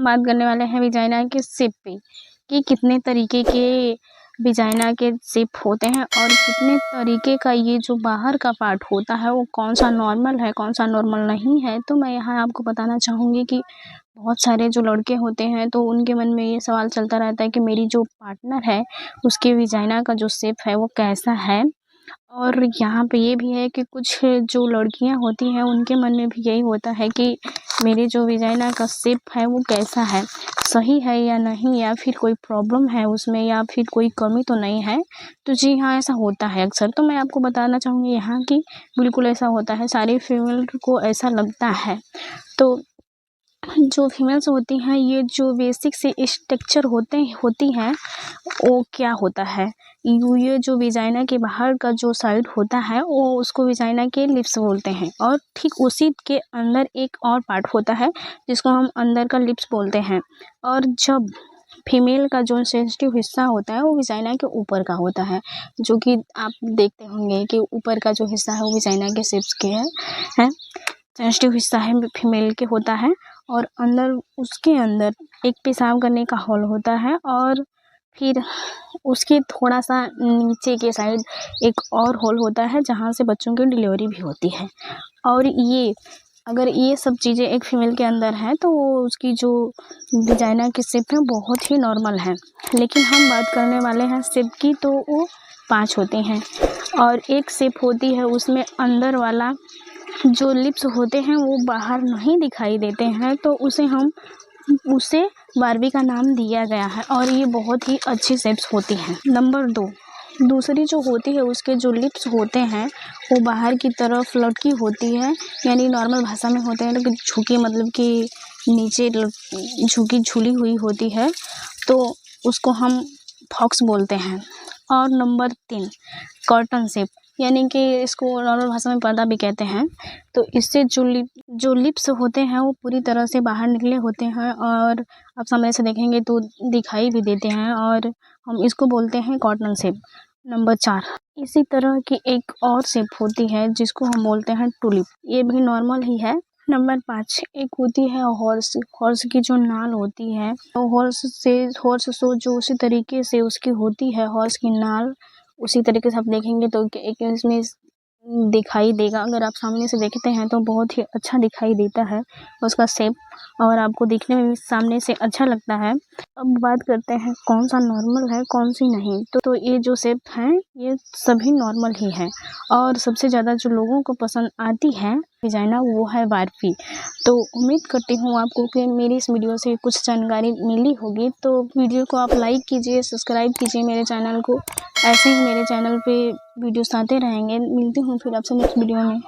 बात करने वाले हैं विजाइना के शेप पे कि कितने तरीके के विजाइना के शेप होते हैं और कितने तरीके का ये जो बाहर का पार्ट होता है वो कौन सा नॉर्मल है, कौन सा नॉर्मल नहीं है। तो मैं यहाँ आपको बताना चाहूँगी कि बहुत सारे जो लड़के होते हैं तो उनके मन में ये सवाल चलता रहता है कि मेरी जो पार्टनर है उसके विजाइना का जो शेप है वो कैसा है। और यहाँ पे ये भी है कि कुछ जो लड़कियाँ होती हैं उनके मन में भी यही होता है कि मेरे जो विजाइना का शेप है वो कैसा है, सही है या नहीं, या फिर कोई प्रॉब्लम है उसमें, या फिर कोई कमी तो नहीं है। तो जी हाँ, ऐसा होता है अक्सर। तो मैं आपको बताना चाहूँगी यहाँ कि बिल्कुल ऐसा होता है, सारी फीमेल को ऐसा लगता है। तो जो फीमेल्स होती हैं ये जो बेसिक से स्ट्रक्चर होती हैं वो क्या होता है, ये जो विजाइना के बाहर का जो साइड होता है वो उसको विजाइना के लिप्स बोलते हैं। और ठीक उसी के अंदर एक और पार्ट होता है जिसको हम अंदर का लिप्स बोलते हैं। और जब फीमेल का जो सेंसिटिव हिस्सा होता है वो विजाइना के ऊपर का होता है, जो कि आप देखते होंगे कि ऊपर का जो हिस्सा है वो विजाइना के शेप्स के है सेंसिटिव हिस्सा है फीमेल के होता है। और अंदर उसके अंदर एक पेशाब करने का हॉल होता है और फिर उसके थोड़ा सा नीचे के साइड एक और हॉल होता है जहाँ से बच्चों की डिलीवरी भी होती है। और ये अगर ये सब चीज़ें एक फीमेल के अंदर है तो वो उसकी जो विजाइना की शेप है बहुत ही नॉर्मल है। लेकिन हम बात करने वाले हैं शेप की, तो वो 5 होते हैं। और एक शेप होती है उसमें अंदर वाला जो लिप्स होते हैं वो बाहर नहीं दिखाई देते हैं, तो उसे बारबी का नाम दिया गया है। और ये बहुत ही अच्छी शेप्स होती हैं। नंबर 2, दूसरी जो होती है उसके जो लिप्स होते हैं वो बाहर की तरफ लटकी होती है, यानी नॉर्मल भाषा में होते हैं लेकिन झुकी, मतलब कि नीचे झुकी झूली हुई होती है, तो उसको हम फॉक्स बोलते हैं। और नंबर 3, कॉटन शेप, यानी कि इसको नॉर्मल भाषा में पर्दा भी कहते हैं। तो इससे जो लिप्स होते हैं वो पूरी तरह से बाहर निकले होते हैं और आप सामने से देखेंगे तो दिखाई भी देते हैं, और हम इसको बोलते हैं कॉटन शेप। नंबर 4, इसी तरह की एक और शेप होती है जिसको हम बोलते हैं टुलिप, ये भी नॉर्मल ही है। नंबर 5, एक होती है हॉर्स की जो नाल होती है, तो हॉर्स जो उसी तरीके से उसकी होती है हॉर्स की नाल, उसी तरीके से आप देखेंगे तो एक इसमें दिखाई देगा। अगर आप सामने से देखते हैं तो बहुत ही अच्छा दिखाई देता है उसका शेप, और आपको दिखने में भी सामने से अच्छा लगता है। अब बात करते हैं कौन सा नॉर्मल है कौन सी नहीं। तो ये जो शेप हैं ये सभी नॉर्मल ही है, और सबसे ज़्यादा जो लोगों को पसंद आती है विजाइना वो है बारबी। तो उम्मीद करती हूँ आपको कि मेरी इस वीडियो से कुछ जानकारी मिली होगी। तो वीडियो को आप लाइक कीजिए, सब्सक्राइब कीजिए मेरे चैनल को। ऐसे ही मेरे चैनल पे वीडियोस आते रहेंगे। मिलती हूँ फिर आपसे नेक्स्ट वीडियो में।